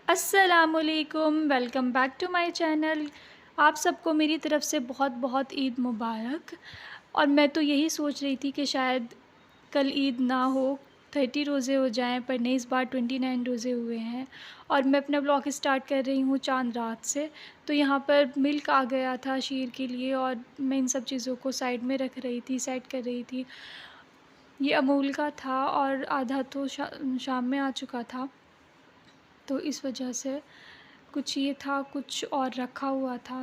अस्सलामुअलैकुम, welcome back to my channel. आप सबको मेरी तरफ़ से बहुत बहुत ईद मुबारक। और मैं तो यही सोच रही थी कि शायद कल ईद ना हो, 30 रोज़े हो जाएं, पर नहीं, इस बार 29 रोज़े हुए हैं। और मैं अपना ब्लॉग स्टार्ट कर रही हूँ चांद रात से। तो यहाँ पर मिल्क आ गया था शीर के लिए और मैं इन सब चीज़ों को साइड में रख रही थी, सेट कर रही थी। ये अमूल का था और आधा तो शाम में आ चुका था, तो इस वजह से कुछ ये था, कुछ और रखा हुआ था।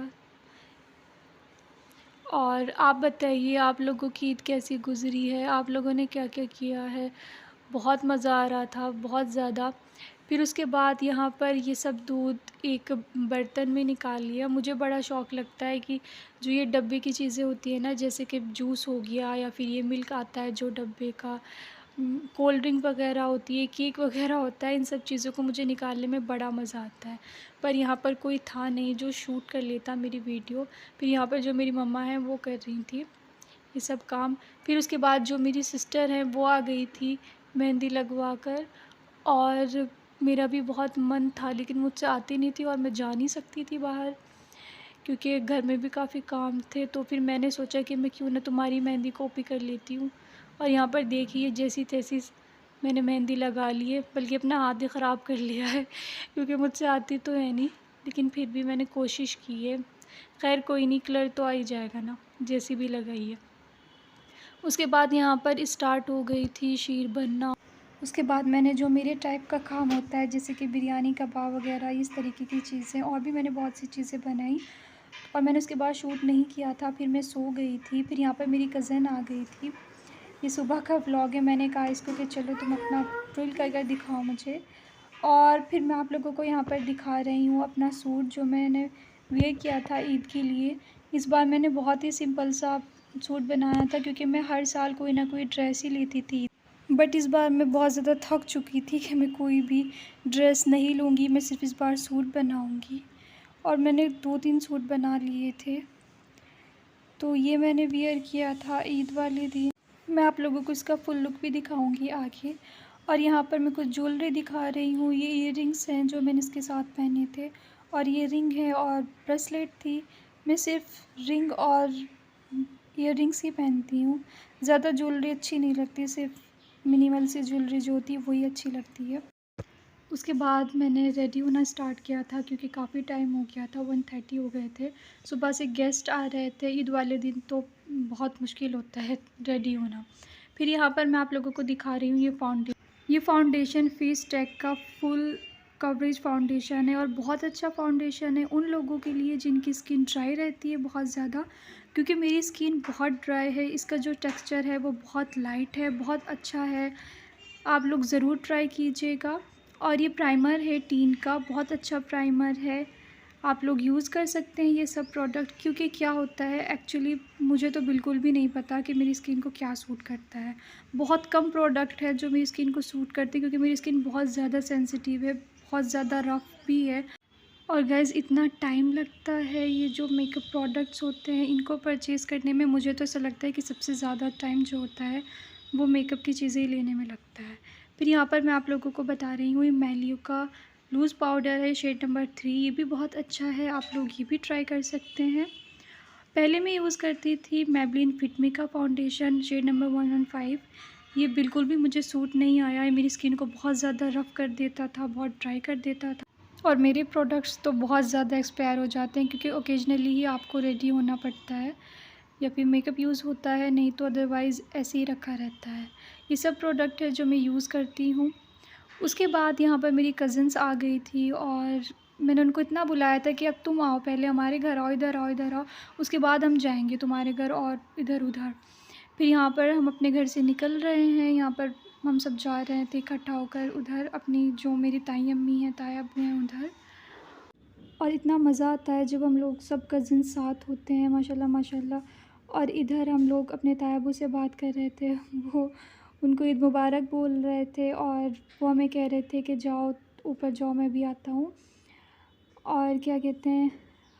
और आप बताइए, आप लोगों की ईद कैसी गुज़री है? आप लोगों ने क्या-क्या किया है? बहुत मज़ा आ रहा था, बहुत ज़्यादा। फिर उसके बाद यहाँ पर ये सब दूध एक बर्तन में निकाल लिया। मुझे बड़ा शौक़ लगता है कि जो ये डब्बे की चीज़ें होती हैं ना, जैसे कि जूस हो गया या फिर ये मिल्क आता है जो डब्बे का, कोल्ड ड्रिंक वग़ैरह होती है, केक वग़ैरह होता है, इन सब चीज़ों को मुझे निकालने में बड़ा मज़ा आता है। पर यहाँ पर कोई था नहीं जो शूट कर लेता मेरी वीडियो। फिर यहाँ पर जो मेरी मम्मा हैं वो कर रही थी ये सब काम। फिर उसके बाद जो मेरी सिस्टर हैं वो आ गई थी मेहंदी लगवा कर। और मेरा भी बहुत मन था, लेकिन मुझसे आती नहीं थी और मैं जा नहीं सकती थी बाहर, क्योंकि घर में भी काफ़ी काम थे। तो फिर मैंने सोचा कि मैं क्यों ना तुम्हारी मेहंदी कॉपी कर लेती हूँ। और यहाँ पर देखिए जैसी-तैसी मैंने मेहंदी लगा ली है, बल्कि अपना हाथ भी ख़राब कर लिया है क्योंकि मुझसे आती तो है नहीं, लेकिन फिर भी मैंने कोशिश की है। ख़ैर कोई नहीं, कलर तो आ ही जाएगा ना, जैसी भी लगाई है। उसके बाद यहाँ पर स्टार्ट हो गई थी शीर बनना। उसके बाद मैंने जो मेरे टाइप का काम होता है, जैसे कि बिरयानी, कबाब वग़ैरह, इस तरीके की चीज़ें, और भी मैंने बहुत सी चीज़ें बनाई। और मैंने उसके बाद शूट नहीं किया था, फिर मैं सो गई थी। फिर यहाँ पर मेरी कज़न आ गई थी। ये सुबह का व्लॉग है, मैंने कहा इसको कि चलो तुम अपना ट्विल कर कर दिखाओ मुझे। और फिर मैं आप लोगों को यहाँ पर दिखा रही हूँ अपना सूट जो मैंने वियर किया था ईद के लिए। इस बार मैंने बहुत ही सिंपल सा सूट बनाया था, क्योंकि मैं हर साल कोई ना कोई ड्रेस ही लेती थी। बट इस बार मैं बहुत ज़्यादा थक चुकी थी कि मैं कोई भी ड्रेस नहीं लूँगी, मैं सिर्फ़ इस बार सूट बनाऊँगी। और मैंने 2-3 सूट बना लिए थे, तो ये मैंने वियर किया था ईद वाले दिन। मैं आप लोगों को इसका फुल लुक भी दिखाऊंगी आगे। और यहाँ पर मैं कुछ ज्वेलरी दिखा रही हूँ। ये इयररिंग्स हैं जो मैंने इसके साथ पहने थे, और ये रिंग है और ब्रेसलेट थी। मैं सिर्फ रिंग और इयररिंग्स ही पहनती हूँ, ज़्यादा ज्वेलरी अच्छी नहीं लगती, सिर्फ मिनिमल सी ज्वेलरी जो होती है वही अच्छी लगती है। उसके बाद मैंने रेडी होना स्टार्ट किया था, क्योंकि काफ़ी टाइम हो गया था, 1:30 हो गए थे। सुबह से गेस्ट आ रहे थे, ईद वाले दिन तो बहुत मुश्किल होता है रेडी होना। फिर यहाँ पर मैं आप लोगों को दिखा रही हूँ ये फ़ाउंडेशन फेस टेक का फुल कवरेज फ़ाउंडेशन है, और बहुत अच्छा फ़ाउंडेशन है उन लोगों के लिए जिनकी स्किन ड्राई रहती है बहुत ज़्यादा, क्योंकि मेरी स्किन बहुत ड्राई है। इसका जो टेक्सचर है वो बहुत लाइट है, बहुत अच्छा है, आप लोग ज़रूर ट्राई कीजिएगा। और ये प्राइमर है टीन का, बहुत अच्छा प्राइमर है, आप लोग यूज़ कर सकते हैं ये सब प्रोडक्ट। क्योंकि क्या होता है एक्चुअली, मुझे तो बिल्कुल भी नहीं पता कि मेरी स्किन को क्या सूट करता है। बहुत कम प्रोडक्ट है जो मेरी स्किन को सूट करते हैं, क्योंकि मेरी स्किन बहुत ज़्यादा सेंसिटिव है, बहुत ज़्यादा रफ़ भी है। और गाइज़ इतना टाइम लगता है, ये जो मेकअप प्रोडक्ट्स होते हैं इनको परचेज़ करने में, मुझे तो ऐसा लगता है कि सबसे ज़्यादा टाइम जो होता है वो मेकअप की चीज़ें ही लेने में लगता है। फिर यहाँ पर मैं आप लोगों को बता रही हूँ, ये मैलियो का लूज़ पाउडर है, शेड नंबर 3, ये भी बहुत अच्छा है, आप लोग ये भी ट्राई कर सकते हैं। पहले मैं यूज़ करती थी मेबलिन फिट मी का फाउंडेशन, शेड नंबर 115। ये बिल्कुल भी मुझे सूट नहीं आया, ये मेरी स्किन को बहुत ज़्यादा रफ़ कर देता था, बहुत ड्राई कर देता था। और मेरे प्रोडक्ट्स तो बहुत ज़्यादा एक्सपायर हो जाते हैं, क्योंकि ओकेजनली ही आपको रेडी होना पड़ता है या फिर मेकअप यूज़ होता है, नहीं तो अदरवाइज़ ऐसे ही रखा रहता है। ये सब प्रोडक्ट है जो मैं यूज़ करती हूँ। उसके बाद यहाँ पर मेरी कज़िन्स आ गई थी, और मैंने उनको इतना बुलाया था कि अब तुम आओ, पहले हमारे घर आओ, इधर आओ, इधर आओ, उसके बाद हम जाएंगे तुम्हारे घर और इधर-उधर। फिर यहाँ पर हम अपने घर से निकल रहे हैं, यहाँ पर हम सब जा रहे थे इकट्ठा होकर उधर, अपनी जो मेरी ताई अम्मी हैं, ताया अब्बू हैं उधर। और इतना मज़ा आता है जब हम लोग सब कज़िन्स साथ होते हैं, माशाल्लाह माशाल्लाह। और इधर हम लोग अपने ताया अब्बू से बात कर रहे थे, वो उनको ईद मुबारक बोल रहे थे, और वो हमें कह रहे थे कि जाओ ऊपर जाओ, मैं भी आता हूँ। और क्या कहते हैं,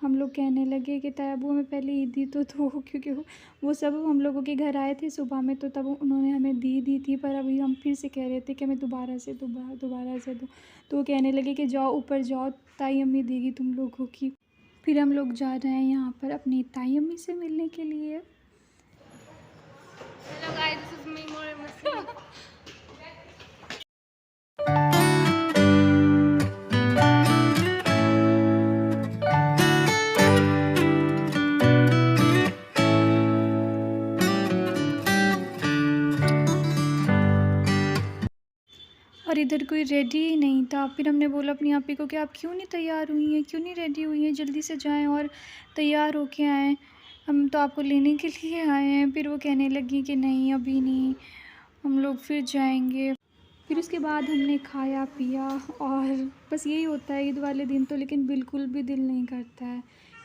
हम लोग कहने लगे कि तैयब हमें पहले ईद दी तो दो, क्योंकि वो सब हम लोगों के घर आए थे सुबह में, तो तब उन्होंने हमें दी थी, पर अभी हम फिर से कह रहे थे कि हमें दोबारा से दो। तो वो कहने लगे कि जाओ ऊपर जाओ, ताई अम्मी देगी तुम लोगों की। फिर हम लोग जा रहे हैं यहाँ पर अपनी ताई अम्मी से मिलने के लिए। Hello guys, this is me, Moira Masih. और इधर कोई रेडी ही नहीं था। फिर हमने बोला अपनी आपी को कि आप क्यों नहीं तैयार हुई हैं, क्यों नहीं रेडी हुई हैं, जल्दी से जाएं और तैयार होके आएँ, हम तो आपको लेने के लिए आए हैं। फिर वो कहने लगी कि नहीं अभी नहीं, हम लोग फिर जाएंगे। फिर उसके बाद हमने खाया पिया, और बस यही होता है ईद वाले दिन तो, लेकिन बिल्कुल भी दिल नहीं करता है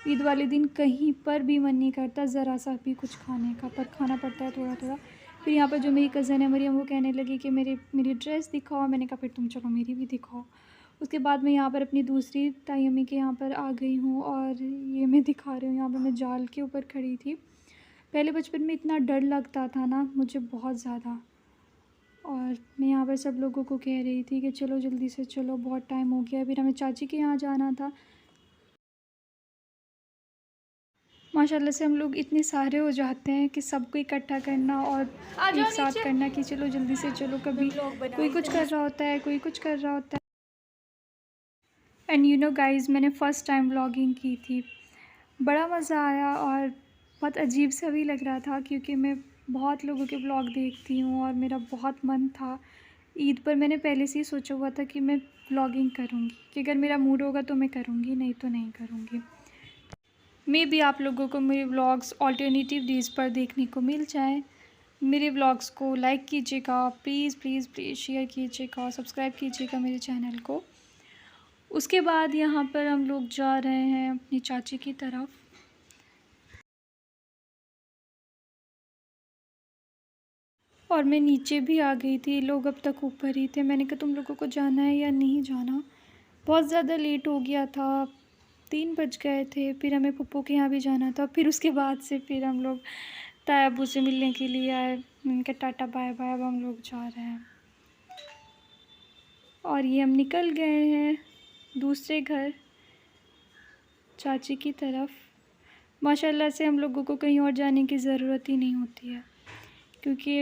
ईद वाले दिन, कहीं पर भी मन नहीं करता ज़रा सा भी कुछ खाने का, पर खाना पड़ता है थोड़ा थोड़ा। फिर यहाँ पर जो मेरी कज़न है मरियम, वो कहने लगी कि मेरी ड्रेस दिखाओ। मैंने कहा फिर तुम चलो मेरी भी दिखाओ। उसके बाद मैं यहाँ पर अपनी दूसरी ताई अम्मी के यहाँ पर आ गई हूँ, और ये मैं दिखा रही हूँ। यहाँ पर मैं जाल के ऊपर खड़ी थी। पहले बचपन में इतना डर लगता था ना मुझे, बहुत ज़्यादा। और मैं यहाँ पर सब लोगों को कह रही थी कि चलो जल्दी से चलो, बहुत टाइम हो गया। फिर हमें चाची के यहाँ जाना था। माशाल्लाह से हम लोग इतने सारे हो जाते हैं कि सबको इकट्ठा करना और एक साथ करना कि चलो जल्दी से चलो। कभी कोई कुछ कर रहा होता है, कोई कुछ कर रहा होता है। एंड यू नो गाइज़, मैंने फ़र्स्ट टाइम व्लॉगिंग की थी, बड़ा मज़ा आया और बहुत अजीब सा भी लग रहा था, क्योंकि मैं बहुत लोगों के व्लॉग देखती हूँ और मेरा बहुत मन था। ईद पर मैंने पहले से ही सोचा हुआ था कि मैं व्लॉगिंग करूँगी, कि अगर मेरा मूड होगा तो मैं करूँगी, नहीं तो नहीं करूँगी। मे भी आप लोगों को मेरे व्लॉग्स अल्टरनेटिव डेज़ पर देखने को मिल जाएँ। मेरे व्लॉग्स को लाइक कीजिएगा, प्लीज़ प्लीज़ प्लीज़ शेयर कीजिएगा, सब्सक्राइब कीजिएगा मेरे चैनल को। उसके बाद यहाँ पर हम लोग जा रहे हैं अपनी चाची की तरफ। और मैं नीचे भी आ गई थी, लोग अब तक ऊपर ही थे। मैंने कहा तुम लोगों को जाना है या नहीं जाना। बहुत ज़्यादा लेट हो गया था, 3 बज गए थे। फिर हमें पप्पू के यहाँ भी जाना था। फिर उसके बाद से फिर हम लोग ताया अब्बू से मिलने के लिए आए। उनके टाटा बाय बाय, अब हम लोग जा रहे हैं। और ये हम निकल गए हैं दूसरे घर, चाची की तरफ। माशाल्लाह से हम लोगों को कहीं और जाने की ज़रूरत ही नहीं होती है, क्योंकि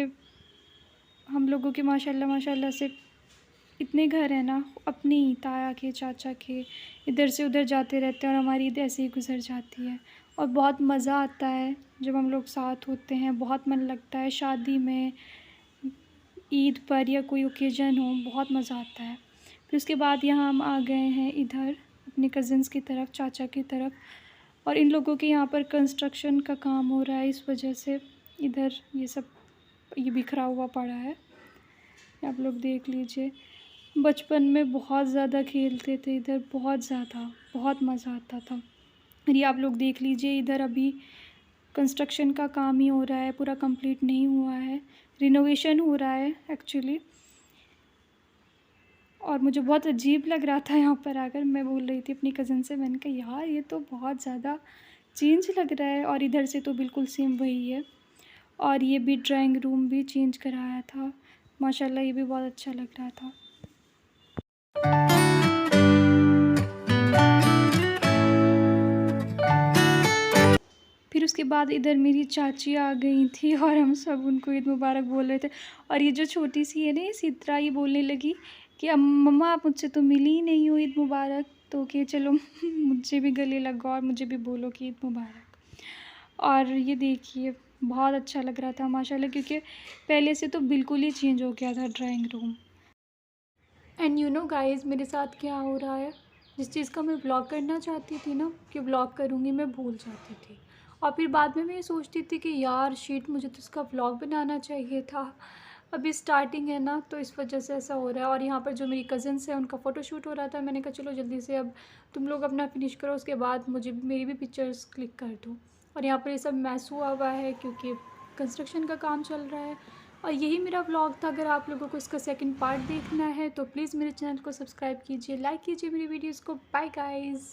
हम लोगों के माशाल्लाह से इतने घर हैं ना, अपनी ताया के, चाचा के, इधर से उधर जाते रहते हैं और हमारी ईद ऐसे ही गुजर जाती है। और बहुत मज़ा आता है जब हम लोग साथ होते हैं, बहुत मन लगता है। शादी में, ईद पर या कोई ओकेज़न हो, बहुत मज़ा आता है। फिर उसके बाद यहाँ हम आ गए हैं इधर अपने कज़न्स की तरफ, चाचा की तरफ। और इन लोगों के यहाँ पर कंस्ट्रक्शन का काम हो रहा है, इस वजह से इधर ये बिखरा हुआ पड़ा है, आप लोग देख लीजिए। बचपन में बहुत ज़्यादा खेलते थे इधर, बहुत ज़्यादा, बहुत मज़ा आता था। ये आप लोग देख लीजिए, इधर अभी कंस्ट्रक्शन का काम ही हो रहा है, पूरा कंप्लीट नहीं हुआ है, रिनोवेशन हो रहा है एक्चुअली। और मुझे बहुत अजीब लग रहा था यहाँ पर आकर। मैं बोल रही थी अपनी कज़न से, मैंने कहा यार ये तो बहुत ज़्यादा चेंज लग रहा है। और इधर से तो बिल्कुल सेम वही है। और ये भी ड्राइंग रूम भी चेंज कराया था, माशाल्लाह ये भी बहुत अच्छा लग रहा था। फिर उसके बाद इधर मेरी चाची आ गई थी और हम सब उनको ईद मुबारक बोल रहे थे। और ये जो छोटी सी है ना, ये सित्रा, ये बोलने लगी कि अब मम्मा आप मुझसे तो मिली ही नहीं हो, ईद मुबारक। तो कि चलो मुझे भी गले लगाओ और मुझे भी बोलो कि ईद मुबारक। और ये देखिए बहुत अच्छा लग रहा था माशाल्लाह, क्योंकि पहले से तो बिल्कुल ही चेंज हो गया था drawing room. And you know guys, मेरे साथ क्या हो रहा है, जिस चीज़ का मैं व्लॉग करना चाहती थी ना कि व्लॉग करूँगी, मैं भूल जाती थी। और फिर बाद में मैं ये सोचती थी कि यार शीट, मुझे तो इसका व्लॉग बनाना चाहिए था। अभी स्टार्टिंग है ना, तो इस वजह से ऐसा हो रहा है। और यहाँ पर जो मेरी कज़न्स हैं उनका फ़ोटोशूट हो रहा था, मैंने कहा चलो जल्दी से अब तुम लोग अपना फ़िनिश करो, उसके बाद मेरी भी पिक्चर्स क्लिक कर दो। और यहाँ पर ये सब मैस हुआ है क्योंकि कंस्ट्रक्शन का काम चल रहा है। और यही मेरा व्लॉग था। अगर आप लोगों को इसका सेकंड पार्ट देखना है तो प्लीज़ मेरे चैनल को सब्सक्राइब कीजिए, लाइक कीजिए मेरी वीडियोज़ को। Bye guys.